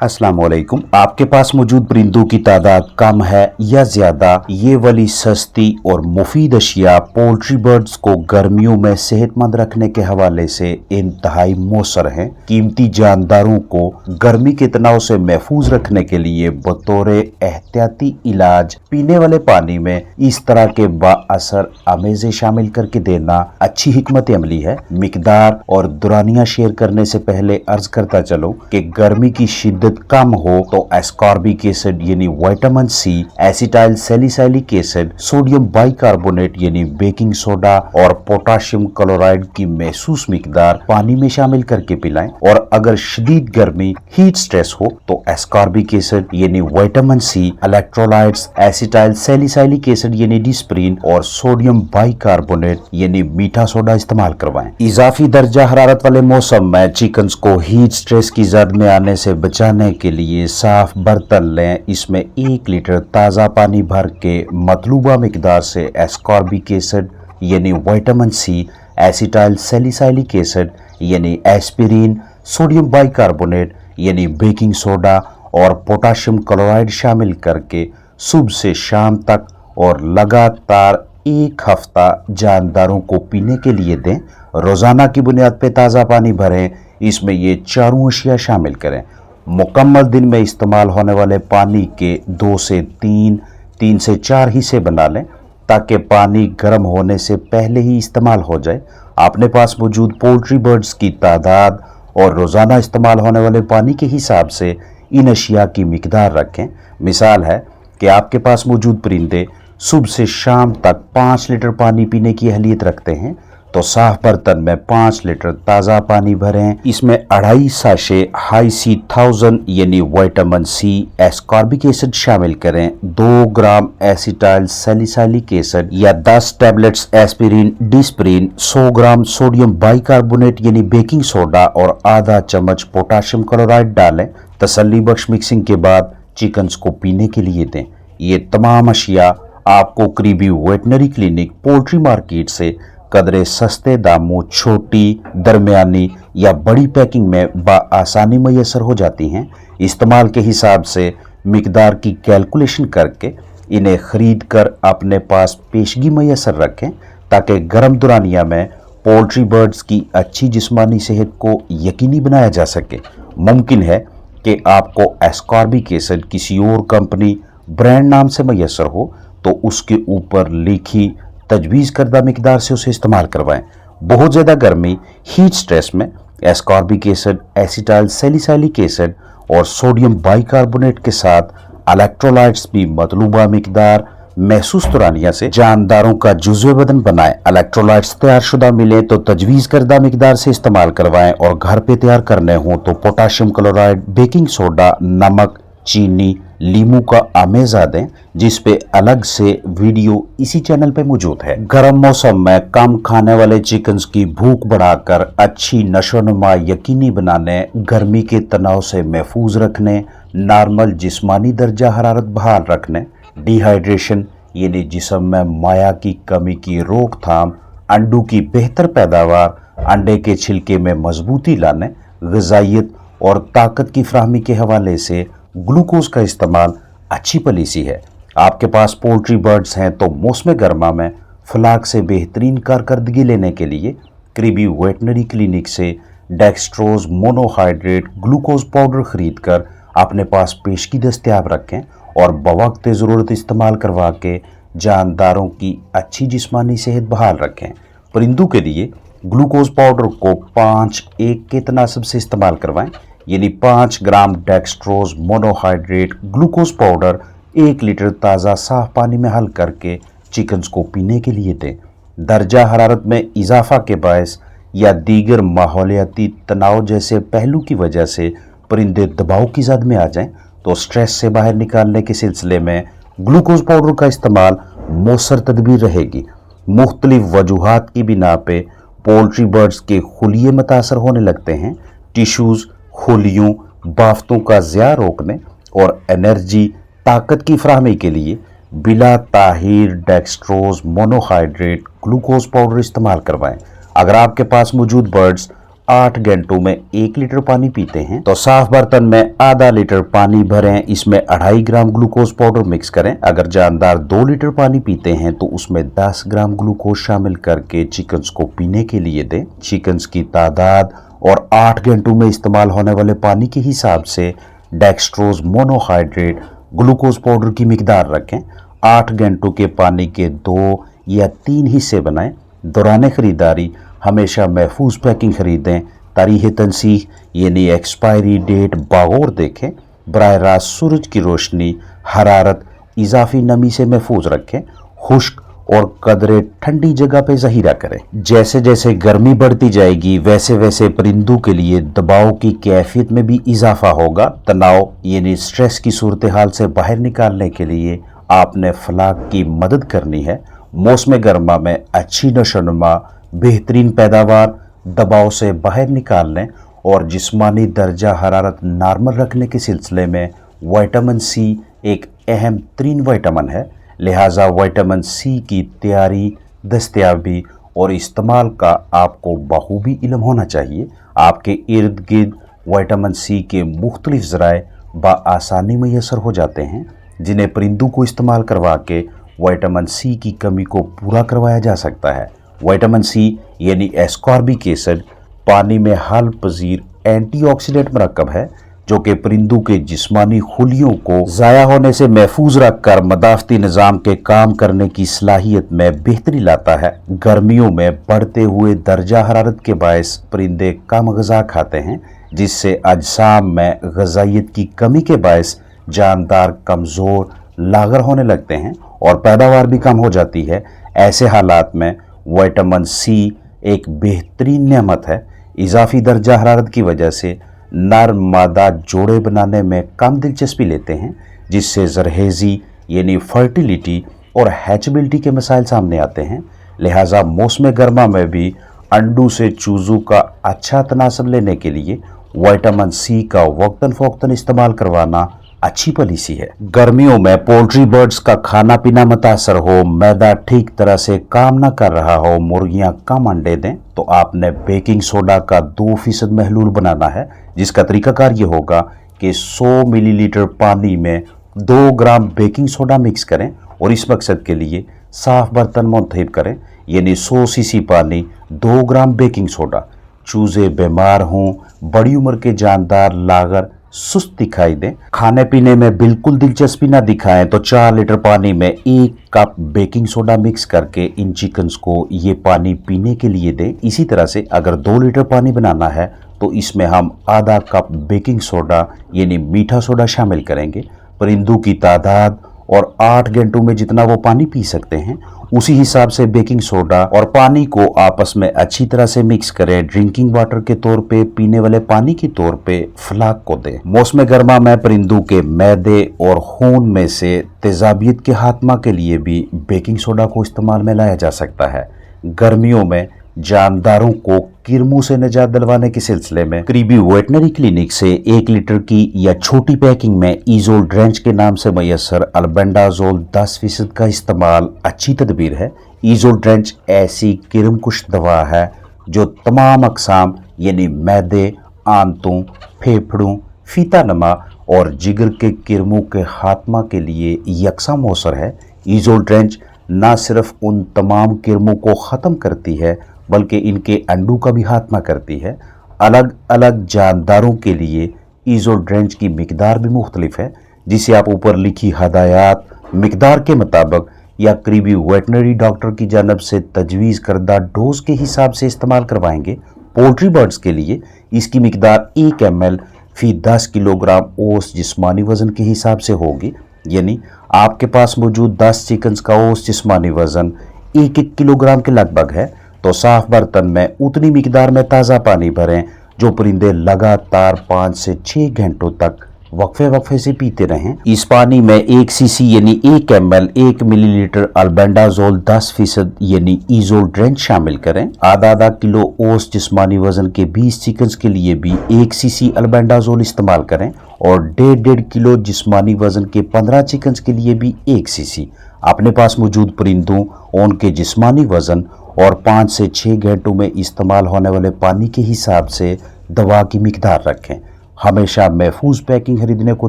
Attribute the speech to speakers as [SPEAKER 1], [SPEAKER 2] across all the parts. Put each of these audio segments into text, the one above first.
[SPEAKER 1] अस्सलाम वालेकुम। आपके पास मौजूद परिंदों की तादाद कम है या ज्यादा, ये वाली सस्ती और मुफीद अशिया पोल्ट्री बर्ड्स को गर्मियों में सेहतमंद रखने के हवाले से इंतहाई मौसर हैं। कीमती जानदारों को गर्मी के तनाव से महफूज रखने के लिए बतौर एहतियाती इलाज पीने वाले पानी में इस तरह के बाअसर अमेज़े शामिल करके देना अच्छी हिकमत अमली है। मिकदार और दुरानिया शेयर करने से पहले अर्ज करता चलो कि गर्मी की शिद्दत कम हो तो एस्कॉर्बिक एसिड यानी vitamin C, acetyl salicylic acid, sodium bicarbonate यानी बेकिंग सोडा और पोटाशियम क्लोराइड की महसूस मिकदार पानी में शामिल करके पिलाएं। और अगर शदीद गर्मी हीट स्ट्रेस हो तो एस्कॉर्बिक एसिड यानी vitamin C, electrolytes, acetyl salicylic acid यानी डिस्प्रिन और सोडियम बाइकार्बोनेट यानी मीठा सोडा इस्तेमाल करवाएं। इजाफी दर्जा हरारत वाले मौसम में चिकन्स को हीट स्ट्रेस की जद में आने से बचाने के लिए साफ बर्तन लें। इसमें 1 लीटर ताज़ा पानी भर के मतलूबा मिकदार से एस्कॉर्बिक एसिड यानी vitamin C, acetyl salicylic acid यानी एस्पिरिन, सोडियम बाइकार्बोनेट यानी बेकिंग सोडा और पोटाशियम क्लोराइड शामिल करके सुबह से शाम तक और लगातार 1 हफ्ता जानदारों को पीने के लिए दें। रोजाना की बुनियाद पे ताज़ा पानी भरें। इसमें ये चारों अशिया शामिल करें। मुकम्मल दिन में इस्तेमाल होने वाले पानी के 2 से 3 से 4 हिस्से बना लें ताकि पानी गर्म होने से पहले ही इस्तेमाल हो जाए। अपने पास मौजूद पोल्ट्री बर्ड्स की तादाद और रोज़ाना इस्तेमाल होने वाले पानी के हिसाब से इन अशिया की मिकदार रखें। मिसाल है कि आपके पास मौजूद परिंदे सुबह से शाम तक 5 लीटर पानी पीने की अहलियत रखते हैं तो साफ बर्तन में 5 लीटर ताज़ा पानी भरें। इसमें 2.5 साशे हाई सी 1000 यानी विटामिन सी, एस्कॉर्बिक एसिड शामिल करें। 2 ग्राम एसिटाइल सैलिसाइलिक एसिड या 10 tablets aspirin, Disprin, 100 gram sodium bicarbonate यानी बेकिंग सोडा और आधा चम्मच पोटाशियम क्लोराइड डालें। तसल्ली बख्श मिक्सिंग के बाद चिकन्स को पीने के लिए दें। ये तमाम अशिया आपको करीबी वेटनरी क्लिनिक, पोल्ट्री मार्केट से कदरे सस्ते दामों छोटी, दरमियानी या बड़ी पैकिंग में बआसानी मैसर हो जाती हैं। इस्तेमाल के हिसाब से मिकदार की कैलकुलेशन करके इन्हें खरीद कर अपने पास पेशगी मैसर रखें ताकि गर्म दुरानिया में पोल्ट्री बर्ड्स की अच्छी जिस्मानी सेहत को यकीनी बनाया जा सके। मुमकिन है कि आपको एस्कॉर्बिक एसिड किसी और कंपनी, ब्रांड नाम से मैसर हो तो उसके ऊपर लिखी तजवीज़ करदा मिकदार से उसे इस्तेमाल करवाएं। बहुत ज़्यादा गर्मी हीट स्ट्रेस में ascorbic acid, acetyl salicylic acid और सोडियम बाइकार्बोनेट के साथ इलेक्ट्रोलाइट्स भी मतलूबा मिकदार महसूस तुरानिया से जानदारों का जुज़्व बदन बनाएं। इलेक्ट्रोलाइट्स तैयार शुदा मिले तो तजवीज़ करदा मिकदार से इस्तेमाल करवाएं और घर पे तैयार करने हों तो पोटाशियम क्लोराइड, बेकिंग सोडा, नमक, चीनी, लीमू का आमेज़ा दें, जिस पे अलग से वीडियो इसी चैनल पे मौजूद है। गर्म मौसम में कम खाने वाले चिकन्स की भूख बढ़ाकर अच्छी नशोनुमा यकीनी बनाने, गर्मी के तनाव से महफूज रखने, नॉर्मल जिस्मानी दर्जा हरारत बहाल रखने, डिहाइड्रेशन यानी जिस्म में माया की कमी की रोकथाम, अंडों की बेहतर पैदावार, अंडे के छिलके में मजबूती लाने, ग़िज़ाइयत और ताकत की फराहमी के हवाले से ग्लूकोज का इस्तेमाल अच्छी पॉलिसी है। आपके पास पोल्ट्री बर्ड्स हैं तो मौसम गर्मा में फलाक से बेहतरीन कारकर्दगी लेने के लिए करीबी वेटनरी क्लिनिक से डेक्स्ट्रोज मोनोहाइड्रेट ग्लूकोज पाउडर खरीद कर अपने पास पेशगी दस्तयाब रखें और बवक्त ज़रूरत इस्तेमाल करवा के जानदारों की अच्छी जिस्मानी सेहत बहाल रखें। परिंदों के लिए ग्लूकोज पाउडर को 5:1 के तनासब से इस्तेमाल करवाएं, यानी 5 gram dextrose monohydrate glucose powder 1 litre ताज़ा साफ पानी में हल करके चिकन्स को पीने के लिए दें। दर्जा हरारत में इजाफा के बायस या दीगर माहौलियाती तनाव जैसे पहलू की वजह से परिंदे दबाव की जद में आ जाएं तो स्ट्रेस से बाहर निकालने के सिलसिले में ग्लूकोज पाउडर का इस्तेमाल मौसर तदबीर रहेगी। मुख्तलिफ वजूहात की बिना पे पोल्ट्री बर्ड्स के खुलिये मुतासर होने लगते हैं। टिश्यूज़, खोलियों, बाफ्तों का ज़िया रोकने और एनर्जी ताकत की फराहमी के लिए बिला Tahir dextrose monohydrate glucose powder इस्तेमाल करवाएं। अगर आपके पास मौजूद बर्ड्स 8 घंटों में 1 लीटर पानी पीते हैं तो साफ बर्तन में आधा लीटर पानी भरें, इसमें 2.5 ग्राम ग्लूकोज पाउडर मिक्स करें। अगर जानदार 2 लीटर पानी पीते हैं तो उसमें 10 ग्राम ग्लूकोज शामिल करके चिकन्स को पीने के लिए दें। चिकन्स की तादाद और 8 घंटों में इस्तेमाल होने वाले पानी के हिसाब से डेक्सट्रोज मोनोहाइड्रेट ग्लूकोज पाउडर की मिकदार रखें। 8 घंटों के पानी के 2 या 3 हिस्से बनाएं। दौरान खरीदारी हमेशा महफूज पैकिंग खरीदें। तारीख़ तनसीह यानी एक्सपायरी डेट बागौर देखें। बराह रास्त सूरज की रोशनी, हरारत, इजाफी नमी से महफूज रखें। खुश्क और कदरे ठंडी जगह पे ज़हीरा करें। जैसे जैसे गर्मी बढ़ती जाएगी वैसे वैसे परिंदों के लिए दबाव की कैफियत में भी इजाफा होगा। तनाव यानी स्ट्रेस की सूरत हाल से बाहर निकालने के लिए आपने फलाक की मदद करनी है। मौसम गर्मा में अच्छी नशोनुमा, बेहतरीन पैदावार, दबाव से बाहर निकालने और जिस्मानी दर्जा हरारत नॉर्मल रखने के सिलसिले में विटामिन सी एक अहम तरीन विटामिन है। लिहाजा विटामिन सी की तैयारी, दस्तयाबी और इस्तेमाल का आपको बखूबी इल्म होना चाहिए। आपके इर्द गिर्द विटामिन सी के मुख्तलिफ ज़राए बआसानी मैसर हो जाते हैं जिन्हें परिंदों को इस्तेमाल करवा के विटामिन सी की कमी को पूरा करवाया जा सकता है। विटामिन सी यानी एस्कॉर्बिक एसिड पानी में हल पजीर एंटीऑक्सीडेंट मरकब है जो कि परिंदों के जिस्मानी खुलियों को ज़ाया होने से महफूज रखकर मदाफ़ती निज़ाम के काम करने की सलाहियत में बेहतरी लाता है। गर्मियों में बढ़ते हुए दर्जा हरारत के बायस परिंदे कम ग़िज़ा खाते हैं जिससे अजसाम में ग़िज़ाइयत की कमी के बायस जानदार कमज़ोर लागर होने लगते हैं और पैदावार भी कम हो जाती है। ऐसे हालात में विटामिन सी एक बेहतरीन नेमत है। इजाफी दर्जा हरारत की वजह से नर मादा जोड़े बनाने में कम दिलचस्पी लेते हैं जिससे जरहेज़ी यानी फर्टिलिटी और हैचबिलिटी के मसाइल सामने आते हैं। लिहाजा मौसम गर्मा में भी अंडों से चूज़ों का अच्छा तनासब लेने के लिए विटामिन सी का वक्तन फ़ौक्तन इस्तेमाल करवाना अच्छी पॉलिसी है। गर्मियों में पोल्ट्री बर्ड्स का खाना पीना मुतासर हो, मैदा ठीक तरह से काम न कर रहा हो, मुर्गियां कम अंडे दें तो आपने बेकिंग सोडा का 2% महलूल बनाना है जिसका तरीकाकार ये होगा कि 100 मिलीलीटर पानी में 2 ग्राम बेकिंग सोडा मिक्स करें और इस मकसद के लिए साफ बर्तन मुंतखब करें यानी 100 सीसी पानी 2 ग्राम बेकिंग सोडा। चूज़े बीमार हों, बड़ी उम्र के जानदार लागर सुस्त दिखाई दें, खाने पीने में बिल्कुल दिलचस्पी ना दिखाएं तो 4 लीटर पानी में 1 कप बेकिंग सोडा मिक्स करके इन चिकन्स को ये पानी पीने के लिए दें। इसी तरह से अगर 2 लीटर पानी बनाना है तो इसमें हम आधा कप बेकिंग सोडा यानी मीठा सोडा शामिल करेंगे। परिंदों की तादाद और 8 घंटों में जितना वो पानी पी सकते हैं उसी हिसाब से बेकिंग सोडा और पानी को आपस में अच्छी तरह से मिक्स करें। ड्रिंकिंग वाटर के तौर पे, पीने वाले पानी के तौर पे फलाक को दें। मौसम गर्मा में परिंदों के मैदे और खून में से तेजाबियत के खात्मा के लिए भी बेकिंग सोडा को इस्तेमाल में लाया जा सकता है। गर्मियों में जानदारों को किरमू से निजात दिलवाने के सिलसिले में करीबी वेटनरी क्लिनिक से 1 लीटर की या छोटी पैकिंग में ईजोल ड्रेंच के नाम से मैसर अल्बेंडाजोल 10% का इस्तेमाल अच्छी तदबीर है। ईजोल ड्रेंच ऐसी किरमकुश दवा है जो तमाम अकसाम यानी मैदे, आंतों, फेफड़ों, फीतानमा और जिगर के किरमों के खात्मा के लिए यकसा मौसर है। ईजोल ड्रेंच न सिर्फ उन तमाम किरमों को ख़त्म करती है बल्कि इनके अंडों का भी खात्मा करती है। अलग अलग जानदारों के लिए ईजोल ड्रेंच की मिकदार भी मुख्तलिफ है जिसे आप ऊपर लिखी हदायत मिकदार के मुताबिक या करीबी वेटनरी डॉक्टर की जानब से तजवीज़ करदा डोज के हिसाब से इस्तेमाल करवाएंगे। पोल्ट्री बर्ड्स के लिए इसकी मिकदार 1 ml फी 10 किलोग्राम औस जिस्मानी वज़न के हिसाब से होगी। यानी आपके पास मौजूद 10 चिकन्स का औस जिस्मानी वज़न 1-1 किलोग्राम के लगभग है तो साफ बर्तन में उतनी मिकदार में ताज़ा पानी भरें जो परिंदे लगातार 5 से 6 घंटों तक वक्फे से पीते रहें। इस पानी में 1 सीसी यानी 1 ml 1 मिलीलीटर अल्बेंडाजोल 10% यानी ईजोल ड्रेंच शामिल करें। आधा किलो औस जिस्मानी वजन के 20 चिकन्स के लिए भी 1 सीसी अल्बेंडाजोल इस्तेमाल करें और 1.5 किलो जिस्मानी वजन के 15 चिकन्स के लिए भी 1 सीसी। अपने पास मौजूद परिंदों, उनके जिस्मानी वजन और 5 से 6 घंटों में इस्तेमाल होने वाले पानी के हिसाब से दवा की मिकदार रखें। हमेशा महफूज पैकिंग खरीदने को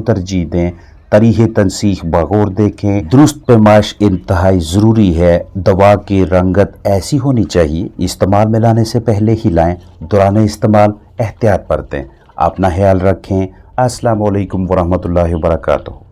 [SPEAKER 1] तरजीह दें। तरीक़े तनसीख बगौर देखें। दुरुस्त पैमाइश इंतहाई ज़रूरी है। दवा की रंगत ऐसी होनी चाहिए, इस्तेमाल में लाने से पहले हिलाएं, दौरान इस्तेमाल एहतियात बरतें। अपना ख्याल रखें। अस्सलामु अलैकुम वरहमतुल्लाहि वबरकातुहू।